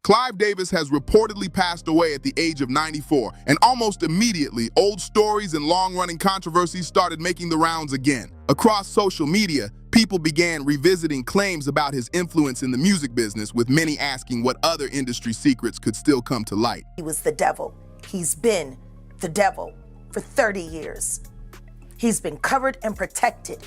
Clive Davis has reportedly passed away at the age of 94, and almost immediately, old stories and long-running controversies started making the rounds again. Across social media, people began revisiting claims about his influence in the music business, with many asking what other industry secrets could still come to light. He was the devil. He's been the devil for 30 years. He's been covered and protected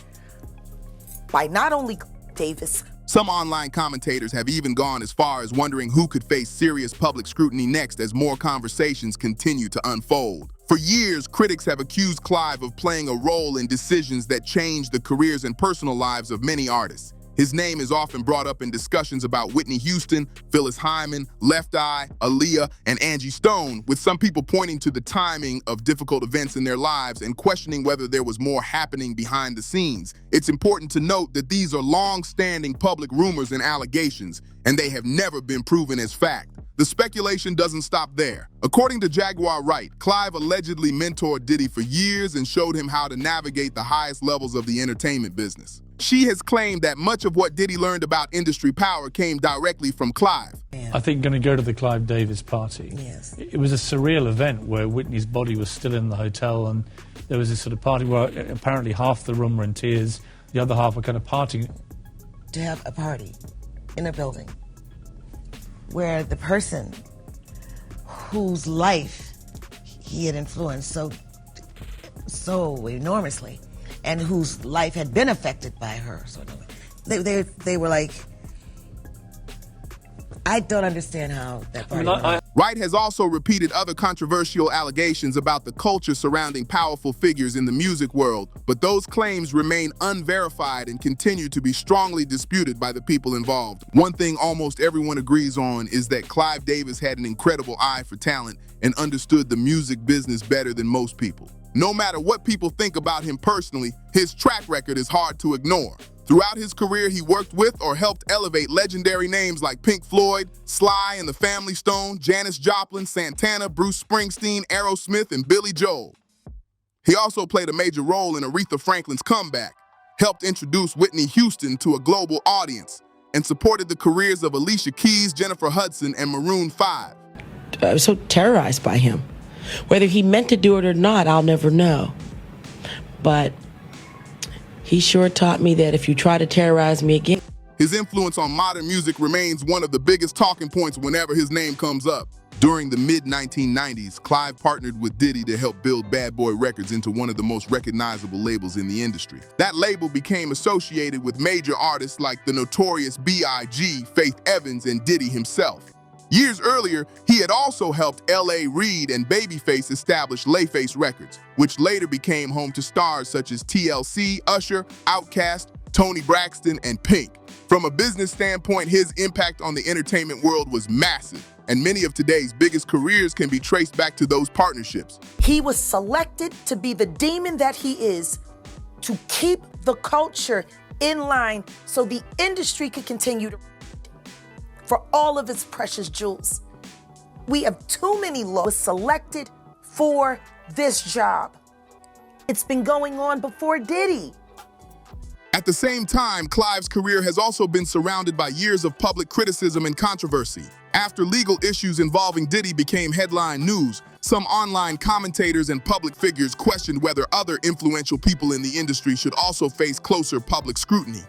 by not only Davis. Some online commentators have even gone as far as wondering who could face serious public scrutiny next as more conversations continue to unfold. For years, critics have accused Clive of playing a role in decisions that changed the careers and personal lives of many artists. His name is often brought up in discussions about Whitney Houston, Phyllis Hyman, Left Eye, Aaliyah, and Angie Stone, with some people pointing to the timing of difficult events in their lives and questioning whether there was more happening behind the scenes. It's important to note that these are long-standing public rumors and allegations, and they have never been proven as fact. The speculation doesn't stop there. According to Jaguar Wright, Clive allegedly mentored Diddy for years and showed him how to navigate the highest levels of the entertainment business. She has claimed that much of what Diddy learned about industry power came directly from Clive. I think going to go to the Clive Davis party. Yes. It was a surreal event where Whitney's body was still in the hotel, and there was this sort of party where apparently half the room were in tears, the other half were kind of partying. To have a party in a building where the person whose life he had influenced so enormously, and whose life had been affected by her. So they were like, I don't understand how that party Wright has also repeated other controversial allegations about the culture surrounding powerful figures in the music world, but those claims remain unverified and continue to be strongly disputed by the people involved. One thing almost everyone agrees on is that Clive Davis had an incredible eye for talent and understood the music business better than most people. No matter what people think about him personally, his track record is hard to ignore. Throughout his career, he worked with or helped elevate legendary names like Pink Floyd, Sly and the Family Stone, Janis Joplin, Santana, Bruce Springsteen, Aerosmith, and Billy Joel. He also played a major role in Aretha Franklin's comeback, helped introduce Whitney Houston to a global audience, and supported the careers of Alicia Keys, Jennifer Hudson, and Maroon 5. I was so terrorized by him. Whether he meant to do it or not, I'll never know. But he sure taught me that if you try to terrorize me again. His influence on modern music remains one of the biggest talking points whenever his name comes up. During the mid-1990s, Clive partnered with Diddy to help build Bad Boy Records into one of the most recognizable labels in the industry. That label became associated with major artists like the notorious B.I.G., Faith Evans, and Diddy himself. Years earlier, he had also helped L.A. Reid and Babyface establish Layface Records, which later became home to stars such as TLC, Usher, Outkast, Toni Braxton, and Pink. From a business standpoint, his impact on the entertainment world was massive, and many of today's biggest careers can be traced back to those partnerships. He was selected to be the demon that he is, to keep the culture in line so the industry could continue to for all of its precious jewels. We have too many laws selected for this job. It's been going on before Diddy. At the same time, Clive's career has also been surrounded by years of public criticism and controversy. After legal issues involving Diddy became headline news, some online commentators and public figures questioned whether other influential people in the industry should also face closer public scrutiny.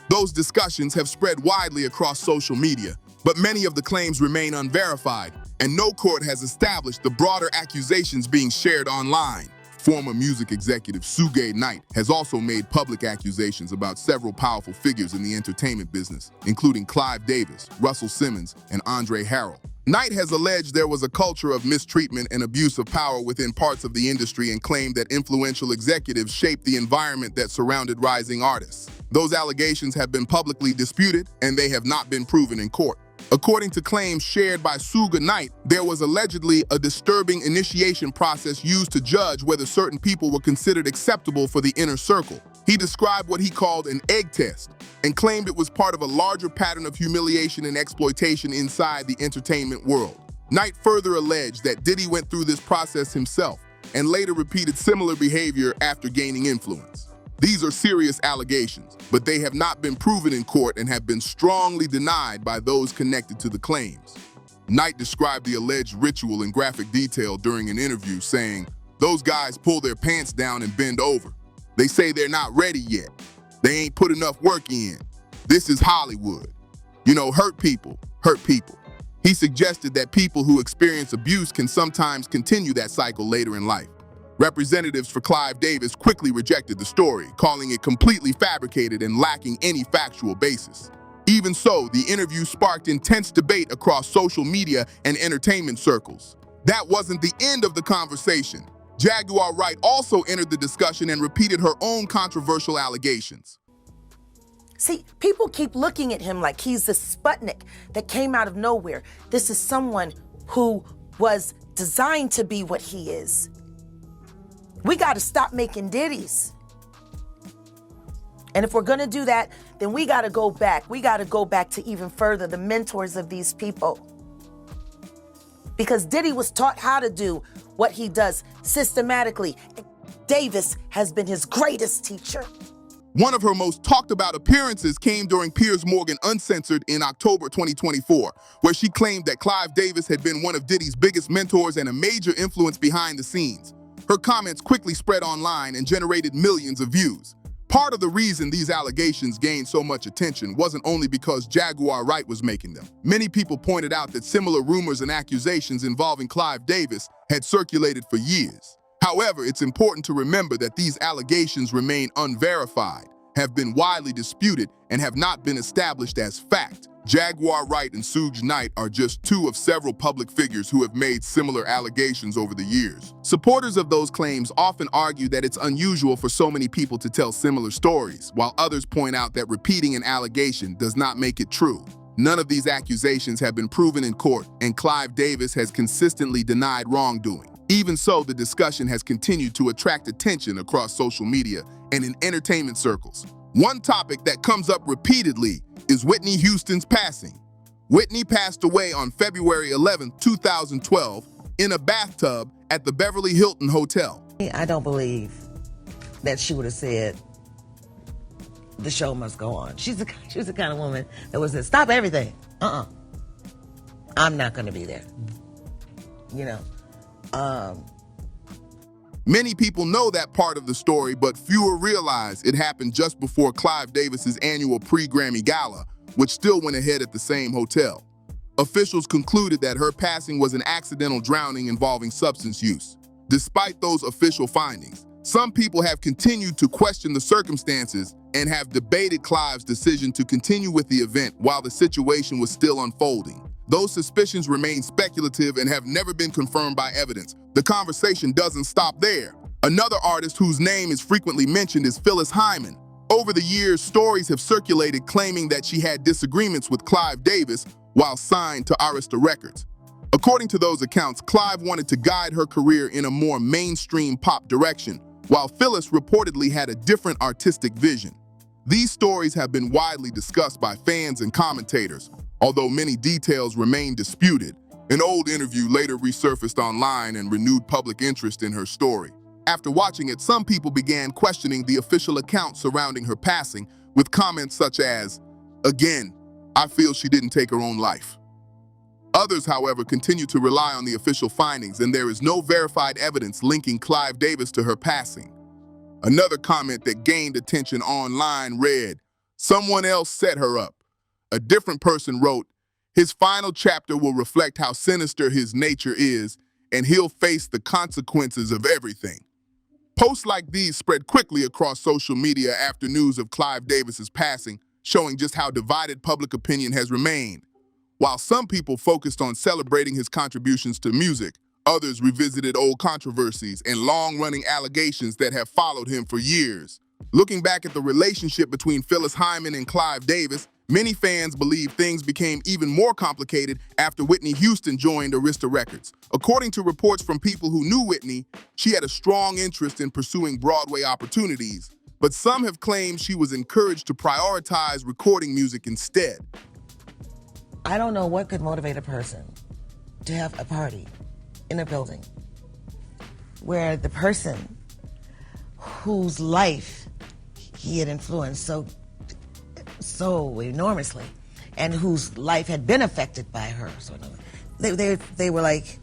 Those discussions have spread widely across social media, but many of the claims remain unverified, and no court has established the broader accusations being shared online. Former music executive Suge Knight has also made public accusations about several powerful figures in the entertainment business, including Clive Davis, Russell Simmons, and Andre Harrell. Knight has alleged there was a culture of mistreatment and abuse of power within parts of the industry and claimed that influential executives shaped the environment that surrounded rising artists. Those allegations have been publicly disputed, and they have not been proven in court. According to claims shared by Suge Knight, there was allegedly a disturbing initiation process used to judge whether certain people were considered acceptable for the inner circle. He described what he called an egg test and claimed it was part of a larger pattern of humiliation and exploitation inside the entertainment world. Knight further alleged that Diddy went through this process himself and later repeated similar behavior after gaining influence. These are serious allegations, but they have not been proven in court and have been strongly denied by those connected to the claims. Knight described the alleged ritual in graphic detail during an interview, saying, "Those guys pull their pants down and bend over. They say they're not ready yet. They ain't put enough work in. This is Hollywood. You know, hurt people hurt people." He suggested that people who experience abuse can sometimes continue that cycle later in life. Representatives for Clive Davis quickly rejected the story, calling it completely fabricated and lacking any factual basis. Even so, the interview sparked intense debate across social media and entertainment circles. That wasn't the end of the conversation. Jaguar Wright also entered the discussion and repeated her own controversial allegations. See, people keep looking at him like he's the Sputnik that came out of nowhere. This is someone who was designed to be what he is. We got to stop making ditties. And if we're going to do that, then we got to go back. We got to go back to even further, the mentors of these people. Because Diddy was taught how to do what he does systematically. Davis has been his greatest teacher. One of her most talked about appearances came during Piers Morgan Uncensored in October 2024, where she claimed that Clive Davis had been one of Diddy's biggest mentors and a major influence behind the scenes. Her comments quickly spread online and generated millions of views. Part of the reason these allegations gained so much attention wasn't only because Jaguar Wright was making them. Many people pointed out that similar rumors and accusations involving Clive Davis had circulated for years. However, it's important to remember that these allegations remain unverified, have been widely disputed, and have not been established as fact. Jaguar Wright and Suge Knight are just two of several public figures who have made similar allegations over the years. Supporters of those claims often argue that it's unusual for so many people to tell similar stories, while others point out that repeating an allegation does not make it true. None of these accusations have been proven in court, and Clive Davis has consistently denied wrongdoing. Even so, the discussion has continued to attract attention across social media and in entertainment circles. One topic that comes up repeatedly is Whitney Houston's passing. Whitney passed away on February 11, 2012, in a bathtub at the Beverly Hilton Hotel. I don't believe that she would have said, the show must go on. She was the kind of woman that would say, stop everything. I'm not going to be there. You know? Many people know that part of the story, but fewer realize it happened just before Clive Davis's annual pre-Grammy Gala, which still went ahead at the same hotel. Officials concluded that her passing was an accidental drowning involving substance use. Despite those official findings, some people have continued to question the circumstances and have debated Clive's decision to continue with the event while the situation was still unfolding. Those suspicions remain speculative and have never been confirmed by evidence. The conversation doesn't stop there. Another artist whose name is frequently mentioned is Phyllis Hyman. Over the years, stories have circulated claiming that she had disagreements with Clive Davis while signed to Arista Records. According to those accounts, Clive wanted to guide her career in a more mainstream pop direction, while Phyllis reportedly had a different artistic vision. These stories have been widely discussed by fans and commentators, although many details remain disputed. An old interview later resurfaced online and renewed public interest in her story. After watching it, some people began questioning the official account surrounding her passing, with comments such as, "Again, I feel she didn't take her own life." Others, however, continue to rely on the official findings, and there is no verified evidence linking Clive Davis to her passing. Another comment that gained attention online read, "Someone else set her up." A different person wrote, "His final chapter will reflect how sinister his nature is, and he'll face the consequences of everything." Posts like these spread quickly across social media after news of Clive Davis's passing, showing just how divided public opinion has remained. While some people focused on celebrating his contributions to music, others revisited old controversies and long-running allegations that have followed him for years. Looking back at the relationship between Phyllis Hyman and Clive Davis, many fans believe things became even more complicated after Whitney Houston joined Arista Records. According to reports from people who knew Whitney, she had a strong interest in pursuing Broadway opportunities, but some have claimed she was encouraged to prioritize recording music instead. I don't know what could motivate a person to have a party in a building where the person whose life he had influenced so enormously and whose life had been affected by her, They were like,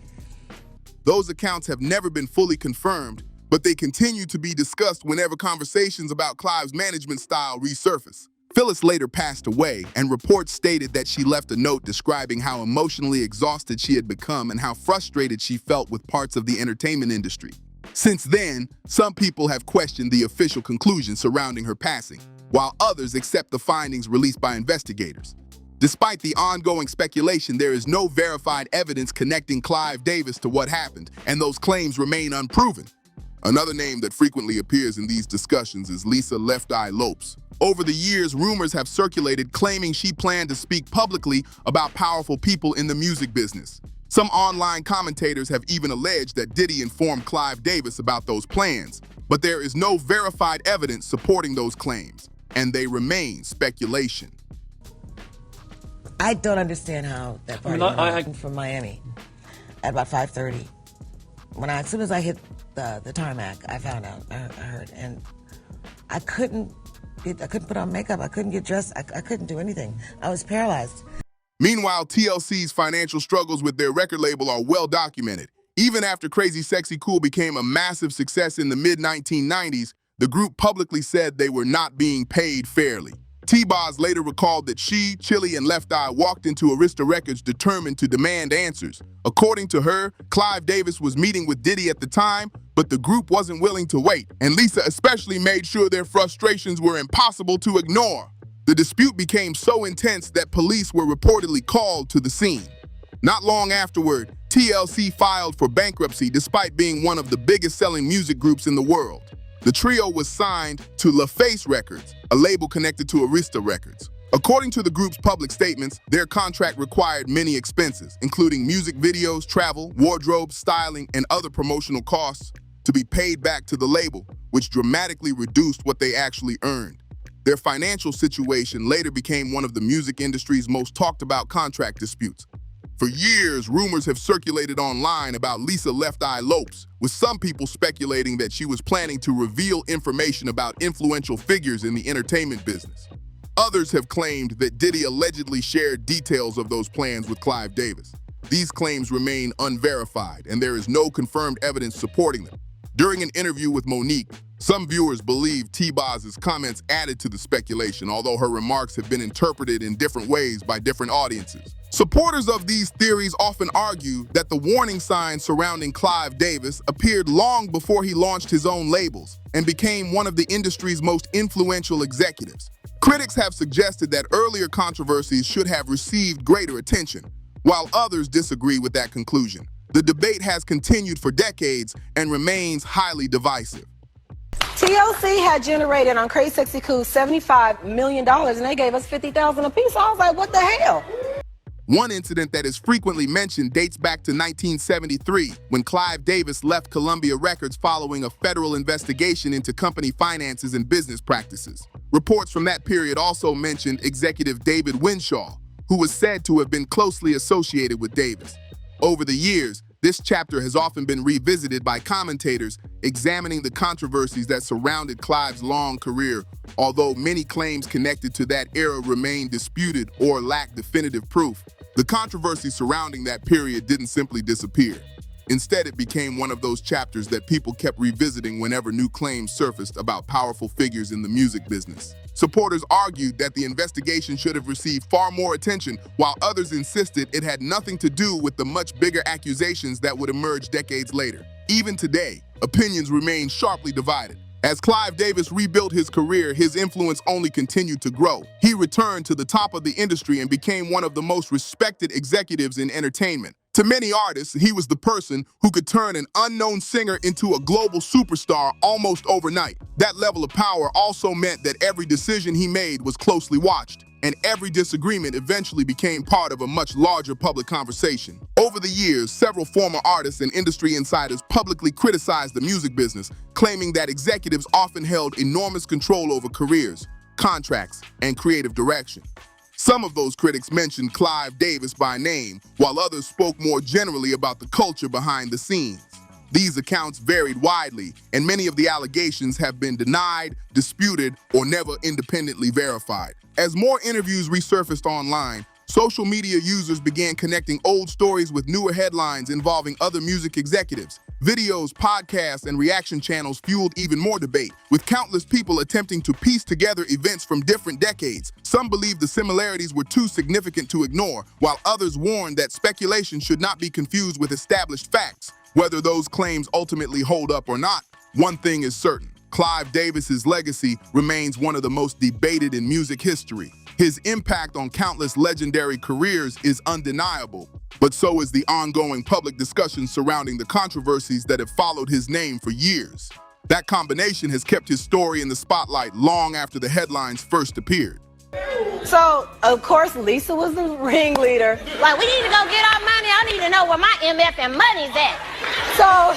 Those accounts have never been fully confirmed, but they continue to be discussed whenever conversations about Clive's management style resurface. Phyllis later passed away, and reports stated that she left a note describing how emotionally exhausted she had become and how frustrated she felt with parts of the entertainment industry. Since then, some people have questioned the official conclusion surrounding her passing, while others accept the findings released by investigators. Despite the ongoing speculation, there is no verified evidence connecting Clive Davis to what happened, and those claims remain unproven. Another name that frequently appears in these discussions is Lisa Left Eye Lopes. Over the years, rumors have circulated claiming she planned to speak publicly about powerful people in the music business. Some online commentators have even alleged that Diddy informed Clive Davis about those plans, but there is no verified evidence supporting those claims, and they remain speculation. I don't understand how that party went from Miami at about 5:30. As soon as I hit the tarmac, I found out. I heard, and I couldn't put on makeup. I couldn't get dressed. I couldn't do anything. I was paralyzed. Meanwhile, TLC's financial struggles with their record label are well documented. Even after Crazy Sexy Cool became a massive success in the mid-1990s, the group publicly said they were not being paid fairly. T-Boz later recalled that she, Chili, and Left Eye walked into Arista Records determined to demand answers. According to her, Clive Davis was meeting with Diddy at the time, but the group wasn't willing to wait, and Lisa especially made sure their frustrations were impossible to ignore. The dispute became so intense that police were reportedly called to the scene. Not long afterward, TLC filed for bankruptcy despite being one of the biggest-selling music groups in the world. The trio was signed to LaFace Records, a label connected to Arista Records. According to the group's public statements, their contract required many expenses, including music videos, travel, wardrobe, styling, and other promotional costs, to be paid back to the label, which dramatically reduced what they actually earned. Their financial situation later became one of the music industry's most talked about contract disputes. For years, rumors have circulated online about Lisa Left Eye Lopes, with some people speculating that she was planning to reveal information about influential figures in the entertainment business. Others have claimed that Diddy allegedly shared details of those plans with Clive Davis. These claims remain unverified, and there is no confirmed evidence supporting them. During an interview with Monique, some viewers believe T-Boz's comments added to the speculation, although her remarks have been interpreted in different ways by different audiences. Supporters of these theories often argue that the warning signs surrounding Clive Davis appeared long before he launched his own labels and became one of the industry's most influential executives. Critics have suggested that earlier controversies should have received greater attention, while others disagree with that conclusion. The debate has continued for decades and remains highly divisive. TLC had generated on Crazy Sexy Cool $75 million, and they gave us $50,000 apiece. I was like, what the hell? One incident that is frequently mentioned dates back to 1973, when Clive Davis left Columbia Records following a federal investigation into company finances and business practices. Reports from that period also mentioned executive David Winshaw, who was said to have been closely associated with Davis. Over the years, this chapter has often been revisited by commentators examining the controversies that surrounded Clive's long career, although many claims connected to that era remain disputed or lack definitive proof. The controversy surrounding that period didn't simply disappear. Instead, it became one of those chapters that people kept revisiting whenever new claims surfaced about powerful figures in the music business. Supporters argued that the investigation should have received far more attention, while others insisted it had nothing to do with the much bigger accusations that would emerge decades later. Even today, opinions remain sharply divided. As Clive Davis rebuilt his career, his influence only continued to grow. He returned to the top of the industry and became one of the most respected executives in entertainment. To many artists, he was the person who could turn an unknown singer into a global superstar almost overnight. That level of power also meant that every decision he made was closely watched, and every disagreement eventually became part of a much larger public conversation. Over the years, several former artists and industry insiders publicly criticized the music business, claiming that executives often held enormous control over careers, contracts, and creative direction. Some of those critics mentioned Clive Davis by name, while others spoke more generally about the culture behind the scenes. These accounts varied widely, and many of the allegations have been denied, disputed, or never independently verified. As more interviews resurfaced online, Social media users began connecting old stories with newer headlines involving other music executives. Videos, podcasts, and reaction channels fueled even more debate, with countless people attempting to piece together events from different decades. Some believed the similarities were too significant to ignore, while others warned that speculation should not be confused with established facts. Whether those claims ultimately hold up or not, one thing is certain. Clive Davis's legacy remains one of the most debated in music history. His impact on countless legendary careers is undeniable, but so is the ongoing public discussion surrounding the controversies that have followed his name for years. That combination has kept his story in the spotlight long after the headlines first appeared. So, of course, Lisa was the ringleader. Like, we need to go get our money. I need to know where my MF and money's at. So,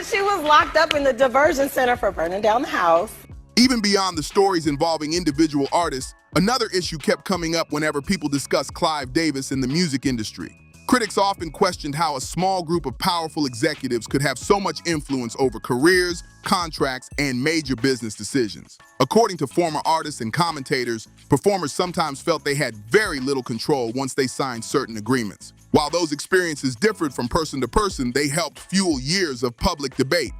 she was locked up in the diversion center for burning down the house. Even beyond the stories involving individual artists, another issue kept coming up whenever people discussed Clive Davis in the music industry. Critics often questioned how a small group of powerful executives could have so much influence over careers, contracts, and major business decisions. According to former artists and commentators, performers sometimes felt they had very little control once they signed certain agreements. While those experiences differed from person to person, they helped fuel years of public debate.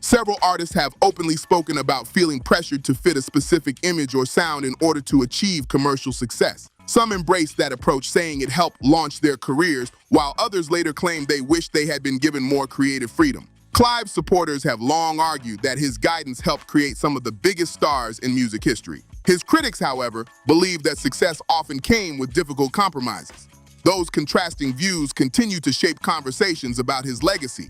Several artists have openly spoken about feeling pressured to fit a specific image or sound in order to achieve commercial success. Some embraced that approach, saying it helped launch their careers, while others later claimed they wished they had been given more creative freedom. Clive's supporters have long argued that his guidance helped create some of the biggest stars in music history. His critics, however, believe that success often came with difficult compromises. Those contrasting views continue to shape conversations about his legacy.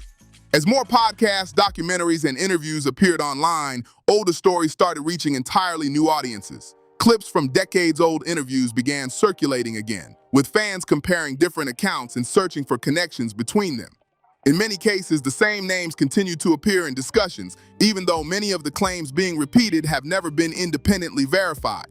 As more podcasts, documentaries, and interviews appeared online, older stories started reaching entirely new audiences. Clips from decades-old interviews began circulating again, with fans comparing different accounts and searching for connections between them. In many cases, the same names continue to appear in discussions, even though many of the claims being repeated have never been independently verified.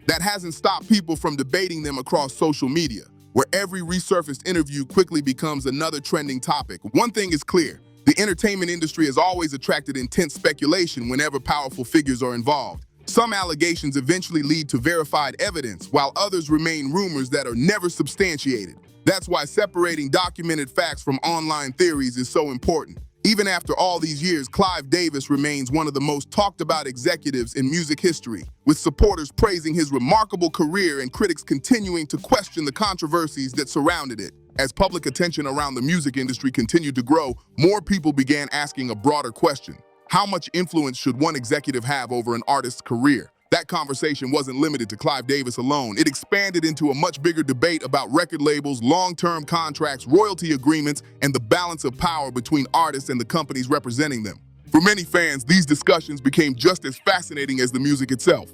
That hasn't stopped people from debating them across social media, where every resurfaced interview quickly becomes another trending topic. One thing is clear. The entertainment industry has always attracted intense speculation whenever powerful figures are involved. Some allegations eventually lead to verified evidence, while others remain rumors that are never substantiated. That's why separating documented facts from online theories is so important. Even after all these years, Clive Davis remains one of the most talked about executives in music history, with supporters praising his remarkable career and critics continuing to question the controversies that surrounded it. As public attention around the music industry continued to grow, more people began asking a broader question. How much influence should one executive have over an artist's career? That conversation wasn't limited to Clive Davis alone. It expanded into a much bigger debate about record labels, long-term contracts, royalty agreements, and the balance of power between artists and the companies representing them. For many fans, these discussions became just as fascinating as the music itself.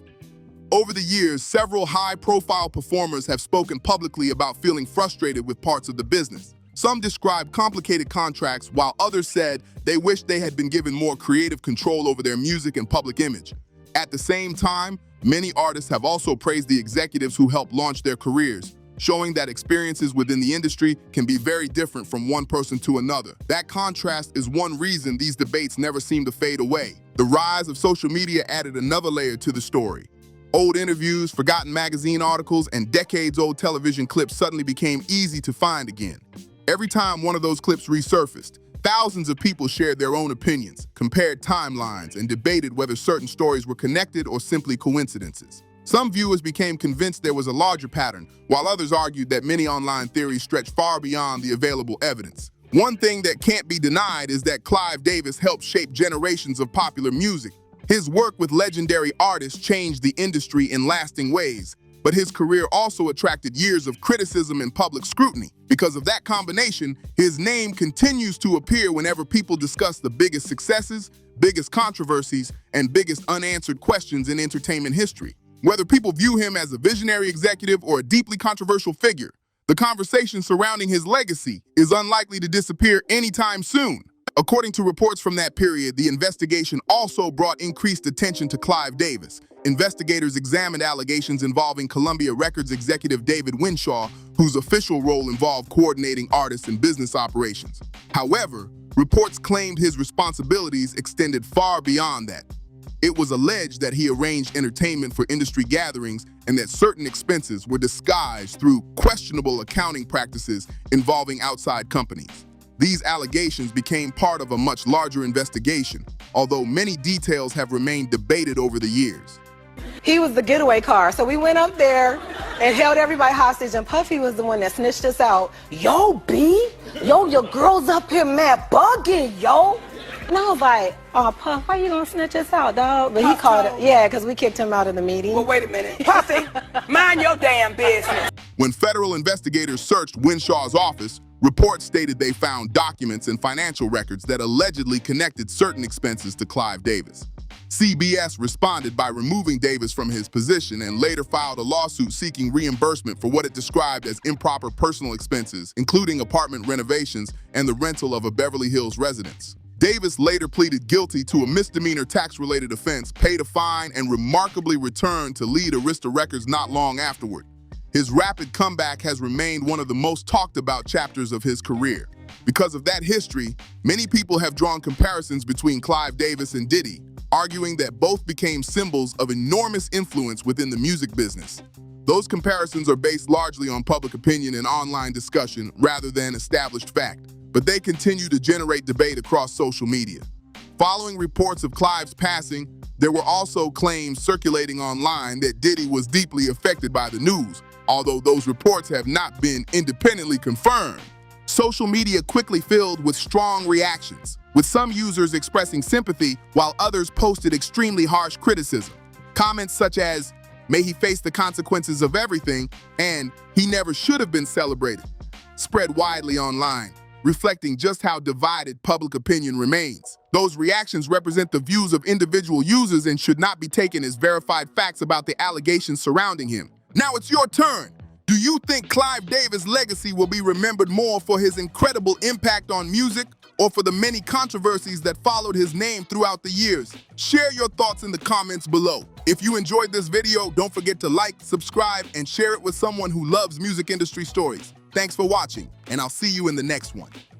Over the years, several high-profile performers have spoken publicly about feeling frustrated with parts of the business. Some described complicated contracts, while others said they wished they had been given more creative control over their music and public image. At the same time, many artists have also praised the executives who helped launch their careers, showing that experiences within the industry can be very different from one person to another. That contrast is one reason these debates never seem to fade away. The rise of social media added another layer to the story. Old interviews, forgotten magazine articles, and decades-old television clips suddenly became easy to find again. Every time one of those clips resurfaced, thousands of people shared their own opinions, compared timelines, and debated whether certain stories were connected or simply coincidences. Some viewers became convinced there was a larger pattern, while others argued that many online theories stretched far beyond the available evidence. One thing that can't be denied is that Clive Davis helped shape generations of popular music. His work with legendary artists changed the industry in lasting ways, but his career also attracted years of criticism and public scrutiny. Because of that combination, his name continues to appear whenever people discuss the biggest successes, biggest controversies, and biggest unanswered questions in entertainment history. Whether people view him as a visionary executive or a deeply controversial figure, the conversation surrounding his legacy is unlikely to disappear anytime soon. According to reports from that period, the investigation also brought increased attention to Clive Davis. Investigators examined allegations involving Columbia Records executive David Winshaw, whose official role involved coordinating artists and business operations. However, reports claimed his responsibilities extended far beyond that. It was alleged that he arranged entertainment for industry gatherings and that certain expenses were disguised through questionable accounting practices involving outside companies. These allegations became part of a much larger investigation, although many details have remained debated over the years. He was the getaway car, so we went up there and held everybody hostage, and Puffy was the one that snitched us out. Yo, B, yo, your girl's up here mad bugging, yo. And I was like, oh, Puff, why you gonna snitch us out, dog? But he called it, yeah, because we kicked him out of the meeting. Well, wait a minute. Puffy, mind your damn business. When federal investigators searched Winshaw's office, reports stated they found documents and financial records that allegedly connected certain expenses to Clive Davis. CBS responded by removing Davis from his position and later filed a lawsuit seeking reimbursement for what it described as improper personal expenses, including apartment renovations and the rental of a Beverly Hills residence. Davis later pleaded guilty to a misdemeanor tax-related offense, paid a fine, and remarkably returned to lead Arista Records not long afterward. His rapid comeback has remained one of the most talked about chapters of his career. Because of that history, many people have drawn comparisons between Clive Davis and Diddy, arguing that both became symbols of enormous influence within the music business. Those comparisons are based largely on public opinion and online discussion rather than established fact, but they continue to generate debate across social media. Following reports of Clive's passing, there were also claims circulating online that Diddy was deeply affected by the news, although those reports have not been independently confirmed. Social media quickly filled with strong reactions, with some users expressing sympathy while others posted extremely harsh criticism. Comments such as, "May he face the consequences of everything," and "He never should have been celebrated," spread widely online, reflecting just how divided public opinion remains. Those reactions represent the views of individual users and should not be taken as verified facts about the allegations surrounding him. Now it's your turn. Do you think Clive Davis' legacy will be remembered more for his incredible impact on music or for the many controversies that followed his name throughout the years? Share your thoughts in the comments below. If you enjoyed this video, don't forget to like, subscribe, and share it with someone who loves music industry stories. Thanks for watching, and I'll see you in the next one.